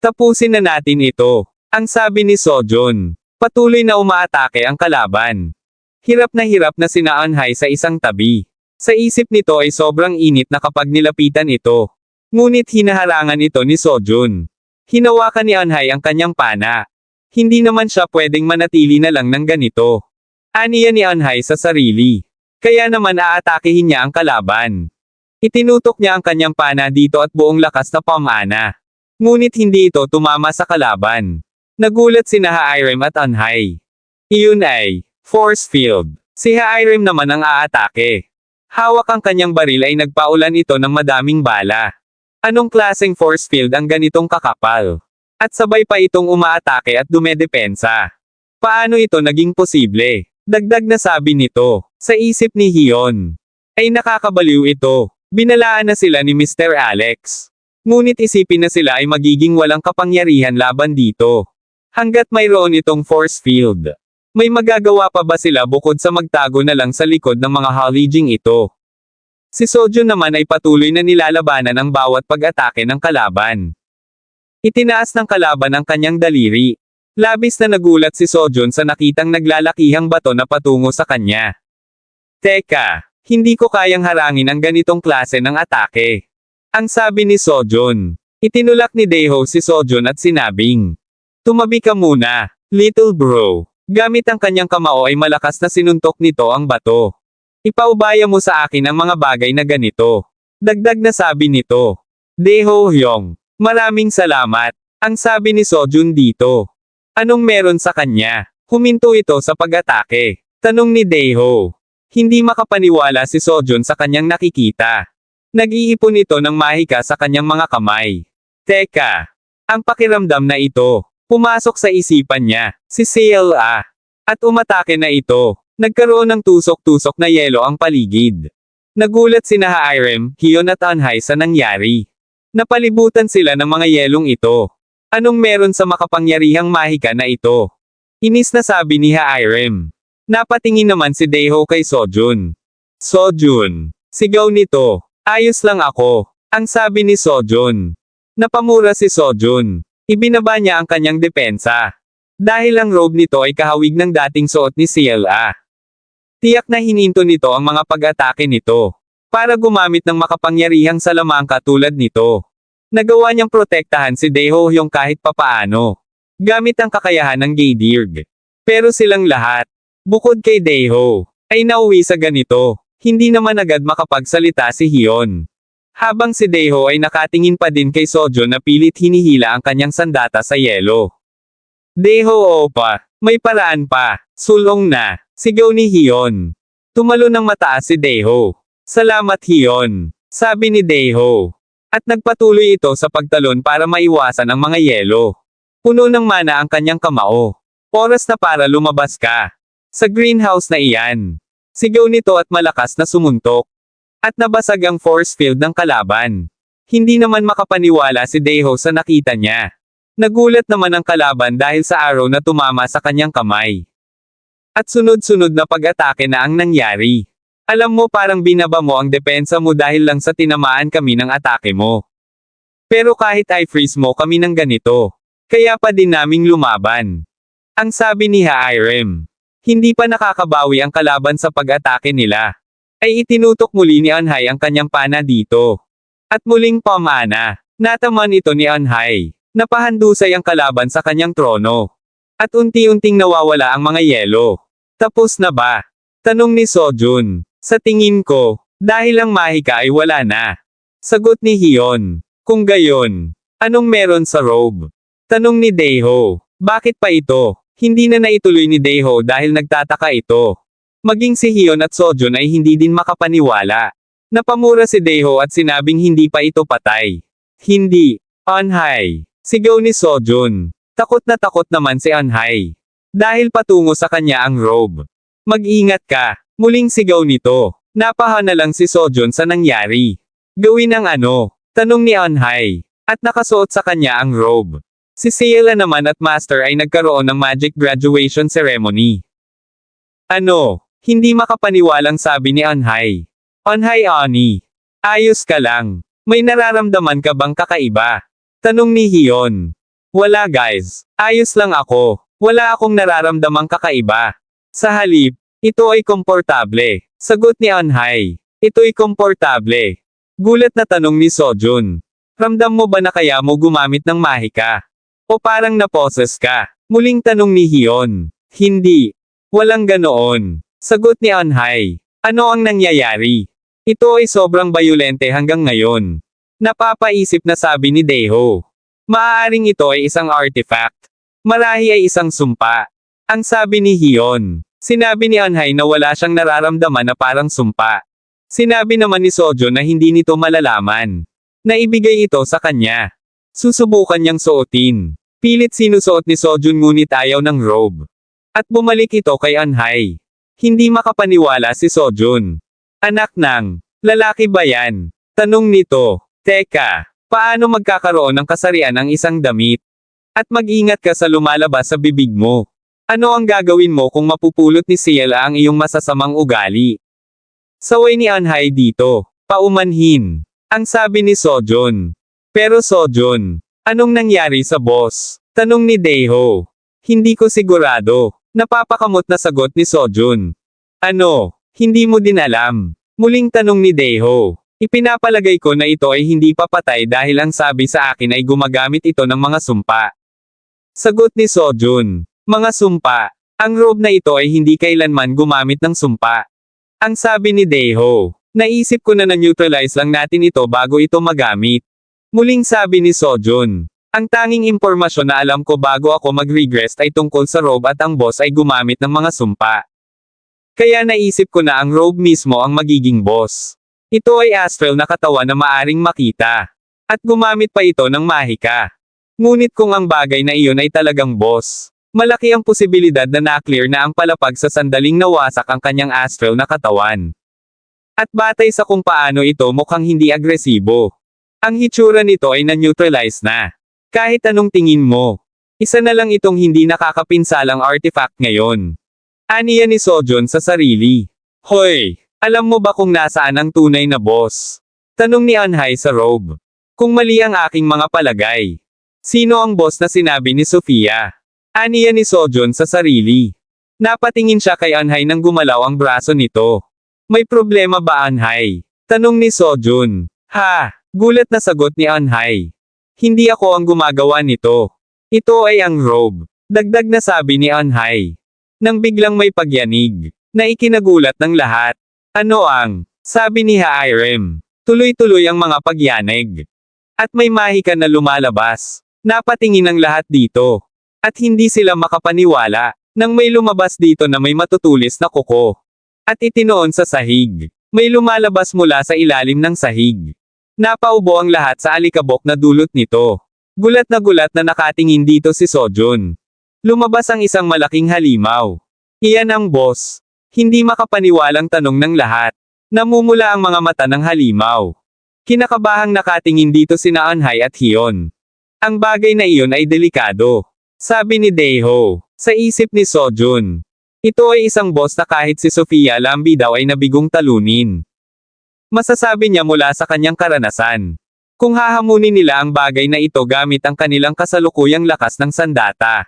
Tapusin na natin ito. Ang sabi ni Sojun. Patuloy na umaatake ang kalaban. Hirap na sina Anhai sa isang tabi. Sa isip nito ay sobrang init na kapag nilapitan ito. Ngunit hinaharangan ito ni Sojun. Hinawakan ni Anhai ang kanyang pana. Hindi naman siya pwedeng manatili na lang ng ganito. Aniya ni Anhai sa sarili. Kaya naman aatakehin niya ang kalaban. Itinutok niya ang kanyang pana dito at buong lakas na pamana. Ngunit hindi ito tumama sa kalaban. Nagulat si Ha-Irem at Anhai. Iyon ay force field. Si Ha-Irem naman ang aatake. Hawak ang kanyang baril ay nagpaulan ito ng madaming bala. Anong klaseng force field ang ganitong kakapal? At sabay pa itong umaatake at dumedepensa. Paano ito naging posible? Dagdag na sabi nito. Sa isip ni Hiyon. Ay nakakabaliw ito. Binalaan na sila ni Mr. Alex. Ngunit isipin na sila ay magiging walang kapangyarihan laban dito. Hanggat mayroon itong force field. May magagawa pa ba sila bukod sa magtago na lang sa likod ng mga Halijing ito? Si Sojun naman ay patuloy na nilalabanan ang bawat pag-atake ng kalaban. Itinaas ng kalaban ang kanyang daliri. Labis na nagulat si Sojun sa nakitang naglalakihang bato na patungo sa kanya. Teka, hindi ko kayang harangin ang ganitong klase ng atake. Ang sabi ni Sojun. Itinulak ni Daeho si Sojun at sinabing, tumabi ka muna, little bro. Gamit ang kanyang kamao ay malakas na sinuntok nito ang bato. Ipaubaya mo sa akin ang mga bagay na ganito. Dagdag na sabi nito. Daeho Hyung, maraming salamat. Ang sabi ni Sojun dito. Anong meron sa kanya? Huminto ito sa pag-atake. Tanong ni Daeho. Hindi makapaniwala si Sojun sa kanyang nakikita. Nag-iipon ito ng mahika sa kanyang mga kamay. Teka, ang pakiramdam na ito, pumasok sa isipan niya, si CLA. At umatake na ito. Nagkaroon ng tusok-tusok na yelo ang paligid. Nagulat si Ha-Irem, Hiyon at Anhai sa nangyari. Napalibutan sila ng mga yelong ito. Anong meron sa makapangyarihang mahika na ito? Inis na sabi ni Ha-Irem. Napatingin naman si Daeho kay Sojun. Sojun, sigaw nito. Ayos lang ako, ang sabi ni Sojun. Napamura si Sojun. Ibinaba niya ang kanyang depensa. Dahil ang robe nito ay kahawig ng dating suot ni CLA. Tiyak na hininto nito ang mga pag-atake nito. Para gumamit ng makapangyarihang salamangka tulad nito. Nagawa niyang protektahan si Daeho Hyung kahit papaano. Gamit ang kakayahan ng Gaydirg. Pero silang lahat, bukod kay Daeho, ay nauwi sa ganito. Hindi naman agad makapagsalita si Hiyon. Habang si Daeho ay nakatingin pa din kay Sojun na pilit hinihila ang kanyang sandata sa yelo. Daeho opa, may paraan pa, sulong na, sigaw ni Hiyon. Tumalo ng mataas si Daeho. Salamat Hiyon, sabi ni Daeho. At nagpatuloy ito sa pagtalon para maiwasan ang mga yelo. Puno ng mana ang kanyang kamao. Oras na para lumabas ka. Sa greenhouse na iyan. Sigaw nito at malakas na sumuntok. At nabasag ang force field ng kalaban. Hindi naman makapaniwala si Daeho sa nakita niya. Nagulat naman ang kalaban dahil sa arrow na tumama sa kanyang kamay. At sunod-sunod na pag-atake na ang nangyari. Alam mo parang binaba mo ang depensa mo dahil lang sa tinamaan kami ng atake mo. Pero kahit i-freeze mo kami ng ganito. Kaya pa din naming lumaban. Ang sabi ni Ha-Irem. Hindi pa nakakabawi ang kalaban sa pag-atake nila. Ay itinutok muli ni Anhai ang kanyang pana dito. At muling pamana. Nataman ito ni Anhai. Napahandusay ang kalaban sa kanyang trono. At unti-unting nawawala ang mga yelo. Tapos na ba? Tanong ni Sojun. Sa tingin ko, dahil ang mahika ay wala na. Sagot ni Hiyon. Kung gayon, anong meron sa robe? Tanong ni Daeho. Bakit pa ito? Hindi na naituloy ni Daeho dahil nagtataka ito. Maging si Hiyon at Sojun ay hindi din makapaniwala. Napamura si Daeho at sinabing hindi pa ito patay. Hindi. Anhai. Sigaw ni Sojun. Takot na takot naman si Anhai. Dahil patungo sa kanya ang robe. Mag-ingat ka. Muling sigaw nito. Napaha na lang si Sojun sa nangyari. Gawin ang ano? Tanong ni Anhai. At nakasuot sa kanya ang robe. Si Ciela naman at Master ay nagkaroon ng magic graduation ceremony. Ano? Hindi makapaniwalang sabi ni Anhai. Anhai Ani. Ayos ka lang. May nararamdaman ka bang kakaiba? Tanong ni Hiyon. Wala guys. Ayos lang ako. Wala akong nararamdamang kakaiba. Sa halip, ito ay komportable. Sagot ni Anhai. Ito'y komportable. Gulat na tanong ni Sojun. Ramdam mo ba na kaya mo gumamit ng mahika? O parang naposes ka? Muling tanong ni Hyun. Hindi. Walang ganoon. Sagot ni Anhai. Ano ang nangyayari? Ito ay sobrang bayolente hanggang ngayon. Napapaisip na sabi ni Daeho. Maaaring ito ay isang artifact. Marahi ay isang sumpa. Ang sabi ni Hyun. Sinabi ni Anhai na wala siyang nararamdaman na parang sumpa. Sinabi naman ni Sojun na hindi nito malalaman. Naibigay ito sa kanya. Susubukan niyang suotin. Pilit sinusuot ni Sojun ngunit ayaw ng robe. At bumalik ito kay Anhai. Hindi makapaniwala si Sojun. Anak ng, lalaki ba yan? Tanong nito. Teka, paano magkakaroon ng kasarian ang isang damit? At mag-ingat ka sa lumalabas sa bibig mo. Ano ang gagawin mo kung mapupulot ni Ciela ang iyong masasamang ugali? Saway ni Anhai dito. Paumanhin. Ang sabi ni Sojun. Pero Sojun, anong nangyari sa boss? Tanong ni Daeho. Hindi ko sigurado. Napapakamot na sagot ni Sojun. Ano? Hindi mo din alam? Muling tanong ni Daeho. Ipinapalagay ko na ito ay hindi papatay dahil ang sabi sa akin ay gumagamit ito ng mga sumpa. Sagot ni Sojun. Mga sumpa. Ang robe na ito ay hindi kailanman gumamit ng sumpa. Ang sabi ni Daeho. Naisip ko na na-neutralize lang natin ito bago ito magamit. Muling sabi ni Sojun. Ang tanging impormasyon na alam ko bago ako mag-regress ay tungkol sa robe at ang boss ay gumamit ng mga sumpa. Kaya naisip ko na ang robe mismo ang magiging boss. Ito ay astral na katawan na maaring makita. At gumamit pa ito ng mahika. Ngunit kung ang bagay na iyon ay talagang boss, malaki ang posibilidad na na-clear na ang palapag sa sandaling nawasak ang kanyang astral na katawan. At batay sa kung paano ito mukhang hindi agresibo. Ang hitsura nito ay na-neutralize na. Kahit anong tingin mo. Isa na lang itong hindi nakakapinsalang artifact ngayon. Aniya ni Sojun sa sarili. Hoy! Alam mo ba kung nasaan ang tunay na boss? Tanong ni Anhai sa robe. Kung mali ang aking mga palagay. Sino ang boss na sinabi ni Sofia? Aniya ni Sojun sa sarili. Napatingin siya kay Anhai nang gumalaw ang braso nito. May problema ba Anhai? Tanong ni Sojun. Ha! Gulat na sagot ni Anhai. Hindi ako ang gumagawa nito. Ito ay ang robe. Dagdag na sabi ni Anhai. Nang biglang may pagyanig. Na ikinagulat ng lahat. Ano ang? Sabi ni Hairem. Tuloy-tuloy ang mga pagyanig. At may mahika na lumalabas. Napatingin ang lahat dito. At hindi sila makapaniwala. Nang may lumabas dito na may matutulis na kuko. At itinoon sa sahig. May lumalabas mula sa ilalim ng sahig. Napaubo ang lahat sa alikabok na dulot nito. Gulat na nakatingin dito si Sojun. Lumabas ang isang malaking halimaw. Iyan ang boss. Hindi makapaniwalang tanong ng lahat. Namumula ang mga mata ng halimaw. Kinakabahang nakatingin dito sina Anhai at Hyun. Ang bagay na iyon ay delikado. Sabi ni Daeho. Sa isip ni Sojun. Ito ay isang boss na kahit si Sofia Lambi daw ay nabigong talunin. Masasabi niya mula sa kanyang karanasan. Kung hahamunin nila ang bagay na ito gamit ang kanilang kasalukuyang lakas ng sandata,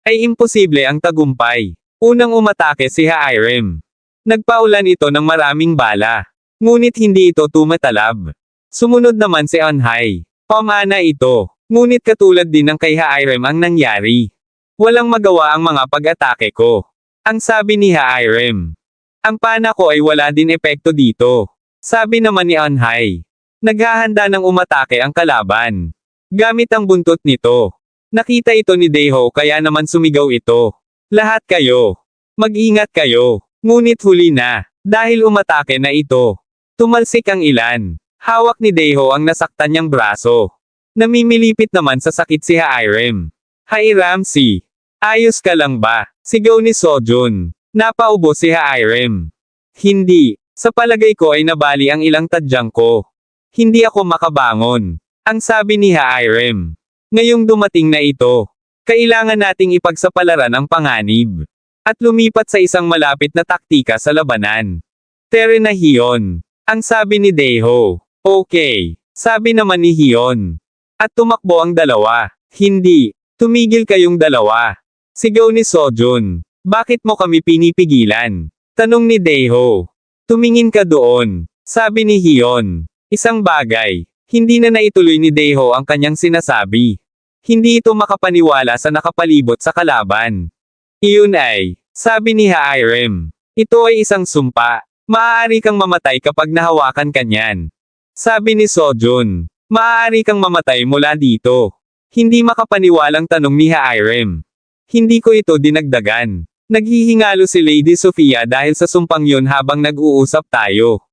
ay imposible ang tagumpay. Unang umatake si Hairem. Nagpaulan ito ng maraming bala. Ngunit hindi ito tumatalab. Sumunod naman si Anhai. Pamana ito. Ngunit katulad din ng kay Hairem ang nangyari. Walang magawa ang mga pag-atake ko. Ang sabi ni Hairem. Ang pana ko ay wala din epekto dito. Sabi naman ni Anhai. Naghahanda ng umatake ang kalaban. Gamit ang buntot nito. Nakita ito ni Daeho kaya naman sumigaw ito. Lahat kayo. Mag-ingat kayo. Ngunit huli na. Dahil umatake na ito. Tumalsik ang ilan. Hawak ni Daeho ang nasaktan niyang braso. Namimilipit naman sa sakit si Hairem. Hi Ramsey. Ayos ka lang ba? Sigaw ni Sojun. Napaubo si Hairem. Hindi. Sa palagay ko ay nabali ang ilang tadyang ko. Hindi ako makabangon. Ang sabi ni Hairem. Ngayong dumating na ito, kailangan nating ipagsapalaran ang panganib. At lumipat sa isang malapit na taktika sa labanan. Tere na Hyun. Ang sabi ni Daeho. Okay. Sabi naman ni Hyun. At tumakbo ang dalawa. Hindi. Tumigil kayong dalawa. Sigaw ni Sojun. Bakit mo kami pinipigilan? Tanong ni Daeho. Tumingin ka doon. Sabi ni Hyun. Isang bagay. Hindi na naituloy ni Daeho ang kanyang sinasabi. Hindi ito makapaniwala sa nakapalibot sa kalaban. Iyon ay, sabi ni Hairem. Ito ay isang sumpa. Maaari kang mamatay kapag nahawakan ka niyan. Sabi ni Sojun. Maaari kang mamatay mula dito. Hindi makapaniwalang tanong ni Hairem. Hindi ko ito dinagdagan. Naghihingalo si Lady Sophia dahil sa sumpang yun habang nag-uusap tayo.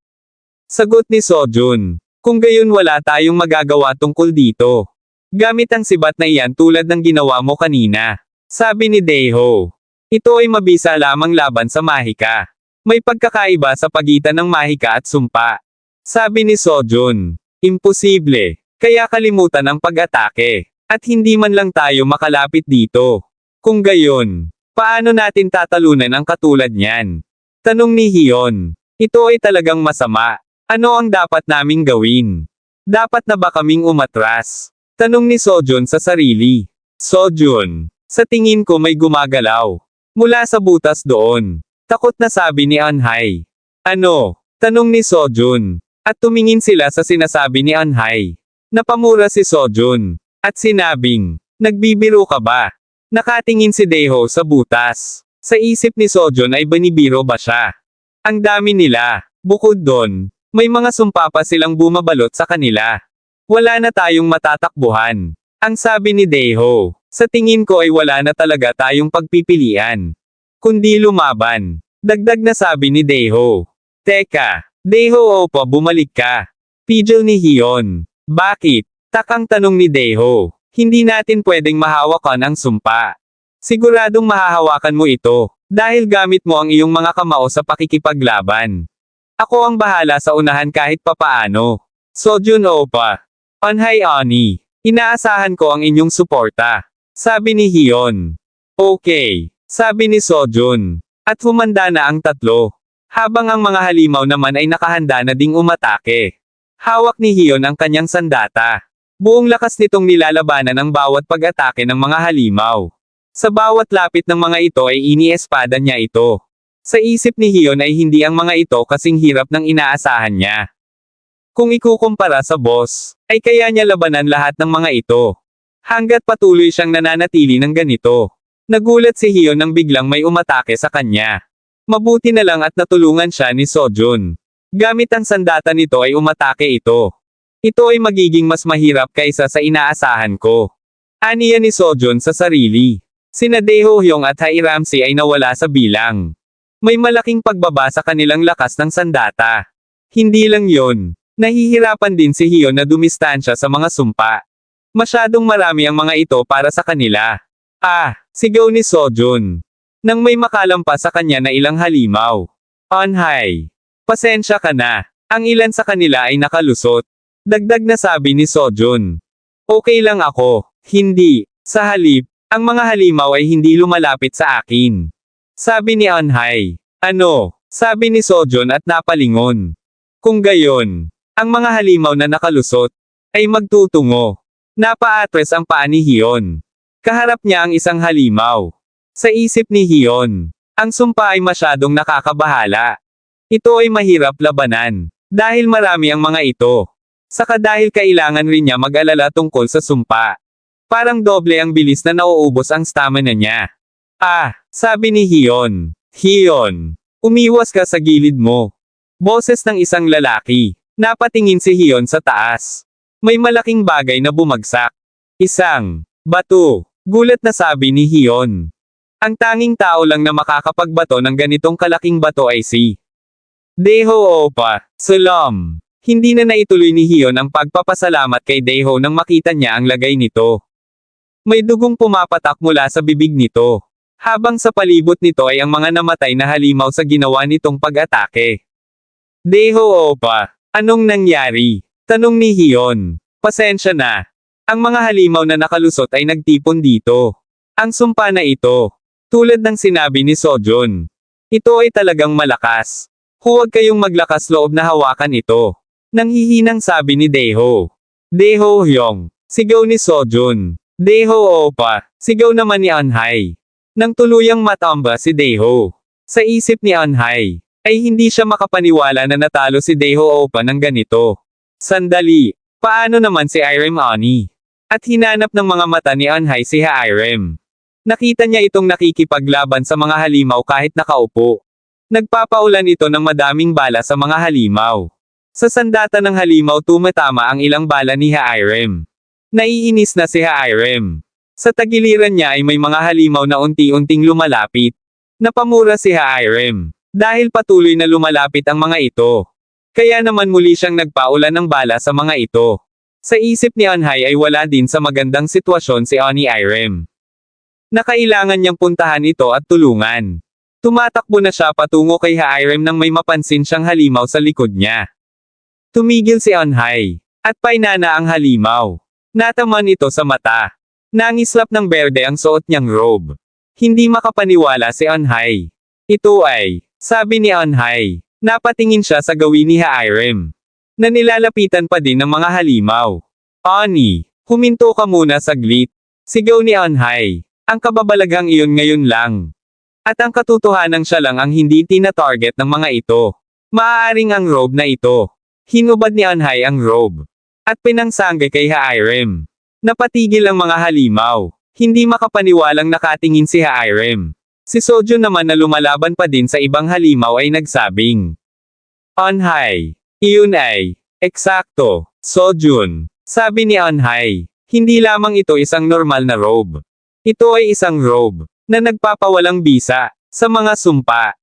Sagot ni Sojun. Kung gayon wala tayong magagawa tungkol dito. Gamit ang sibat na iyan tulad ng ginawa mo kanina. Sabi ni Daeho. Ito ay mabisa lamang laban sa mahika. May pagkakaiba sa pagitan ng mahika at sumpa. Sabi ni Sojun. Imposible. Kaya kalimutan ang pag-atake. At hindi man lang tayo makalapit dito. Kung gayon, paano natin tatalunan ang katulad niyan? Tanong ni Hyun. Ito ay talagang masama. Ano ang dapat naming gawin? Dapat na ba kaming umatras? Tanong ni Sojun sa sarili. Sojun. Sa tingin ko may gumagalaw. Mula sa butas doon. Takot na sabi ni Anhai. Ano? Tanong ni Sojun. At tumingin sila sa sinasabi ni Anhai. Napamura si Sojun. At sinabing, nagbibiro ka ba? Nakatingin si Daeho sa butas. Sa isip ni Sojun ay banibiro ba siya? Ang dami nila. Bukod doon, may mga sumpa pa silang bumabalot sa kanila. Wala na tayong matatakbuhan. Ang sabi ni Daeho. Sa tingin ko ay wala na talaga tayong pagpipilian. Kundi lumaban. Dagdag na sabi ni Daeho. Teka, Daeho opo bumalik ka. Pidgel ni Hyun. Bakit? Takang tanong ni Daeho. Hindi natin pwedeng mahawakan ang sumpa. Siguradong mahahawakan mo ito. Dahil gamit mo ang iyong mga kamao sa pakikipaglaban. Ako ang bahala sa unahan kahit papaano. Sojun opa. Anhai Ani. Inaasahan ko ang inyong suporta. Sabi ni Hyun. Okay. Sabi ni Sojun. At humanda na ang tatlo. Habang ang mga halimaw naman ay nakahanda na ding umatake. Hawak ni Hyun ang kanyang sandata. Buong lakas nitong nilalabanan ang bawat pag-atake ng mga halimaw. Sa bawat lapit ng mga ito ay iniespada niya ito. Sa isip ni Hyun ay hindi ang mga ito kasing hirap ng inaasahan niya. Kung ikukumpara sa boss, ay kaya niya labanan lahat ng mga ito. Hanggat patuloy siyang nananatili ng ganito. Nagulat si Hyun nang biglang may umatake sa kanya. Mabuti na lang at natulungan siya ni Sojun. Gamit ang sandata nito ay umatake ito. Ito ay magiging mas mahirap kaysa sa inaasahan ko. Aniya ni Sojun sa sarili. Sina Daeho Hyung at Hai Ramsey ay nawala sa bilang. May malaking pagbaba sa kanilang lakas ng sandata. Hindi lang yon. Nahihirapan din si Hyun na dumistansya sa mga sumpa. Masyadong marami ang mga ito para sa kanila. Sigaw ni Sojun. Nang may makalampas sa kanya na ilang halimaw. Anhai. Pasensya ka na. Ang ilan sa kanila ay nakalusot. Dagdag na sabi ni Sojun. Okay lang ako. Hindi. Sa halip, ang mga halimaw ay hindi lumalapit sa akin. Sabi ni Anhai. Ano? Sabi ni Sojun at napalingon. Kung gayon, ang mga halimaw na nakalusot, ay magtutungo. Napaatres ang paa ni Hyun. Kaharap niya ang isang halimaw. Sa isip ni Hyun, ang sumpa ay masyadong nakakabahala. Ito ay mahirap labanan. Dahil marami ang mga ito. Saka dahil kailangan rin niya mag-alala tungkol sa sumpa. Parang doble ang bilis na nauubos ang stamina niya. Sabi ni Hyun. Hyun, umiwas ka sa gilid mo. Boses ng isang lalaki. Napatingin si Hyun sa taas. May malaking bagay na bumagsak. Isang bato. Gulat na sabi ni Hyun. Ang tanging tao lang na makakapagbato ng ganitong kalaking bato ay si Daeho opa. Salam. Hindi na naituloy ni Hyun ang pagpapasalamat kay Daeho nang makita niya ang lagay nito. May dugong pumapatak mula sa bibig nito. Habang sa palibot nito ay ang mga namatay na halimaw sa ginawa nitong pag-atake. Daeho opa. Anong nangyari? Tanong ni Hyun. Pasensya na. Ang mga halimaw na nakalusot ay nagtipon dito. Ang sumpa na ito. Tulad ng sinabi ni Sojun. Ito ay talagang malakas. Huwag kayong maglakas loob na hawakan ito. Nanghihinang sabi ni Daeho. Daeho Hyung. Sigaw ni Sojun. Daeho Opa, sigaw naman ni Anhai. Nang tuluyang matamba si Daeho. Sa isip ni Anhai, ay hindi siya makapaniwala na natalo si Daeho Opa ng ganito. Sandali, paano naman si Irem Ani? At hinanap ng mga mata ni Anhai si Irem. Nakita niya itong nakikipaglaban sa mga halimaw kahit nakaupo. Nagpapaulan ito ng madaming bala sa mga halimaw. Sa sandata ng halimaw tumatama ang ilang bala ni Irem. Naiinis na si Irem. Sa tagiliran niya ay may mga halimaw na unti-unting lumalapit. Napamura si Irem. Dahil patuloy na lumalapit ang mga ito. Kaya naman muli siyang nagpaulan ng bala sa mga ito. Sa isip ni Anhai ay wala din sa magandang sitwasyon si Oni Irem. Nakailangan niyang puntahan ito at tulungan. Tumatakbo na siya patungo kay Irem nang may mapansin siyang halimaw sa likod niya. Tumigil si Anhai. At painana ang halimaw. Nataman ito sa mata. Nangislap ng berde ang suot niyang robe. Hindi makapaniwala si Anhai. Ito ay, sabi ni Anhai. Napatingin siya sa gawin ni Irem. Na nilalapitan pa din ng mga halimaw. Ani, huminto ka muna saglit. Sigaw ni Anhai. Ang kababalaghang iyon ngayon lang. At ang katotohanan siya lang ang hindi tina-target ng mga ito. Maaaring ang robe na ito. Hinubad ni Anhai ang robe. At pinangsangge kay Irem. Napatigil ang mga halimaw. Hindi makapaniwalang nakatingin si Irem. Si Sojun naman na lumalaban pa din sa ibang halimaw ay nagsabing. Anhai. Iyon ay. Eksakto. Sojun. Sabi ni Anhai. Hindi lamang ito isang normal na robe. Ito ay isang robe. Na nagpapawalang bisa. Sa mga sumpa.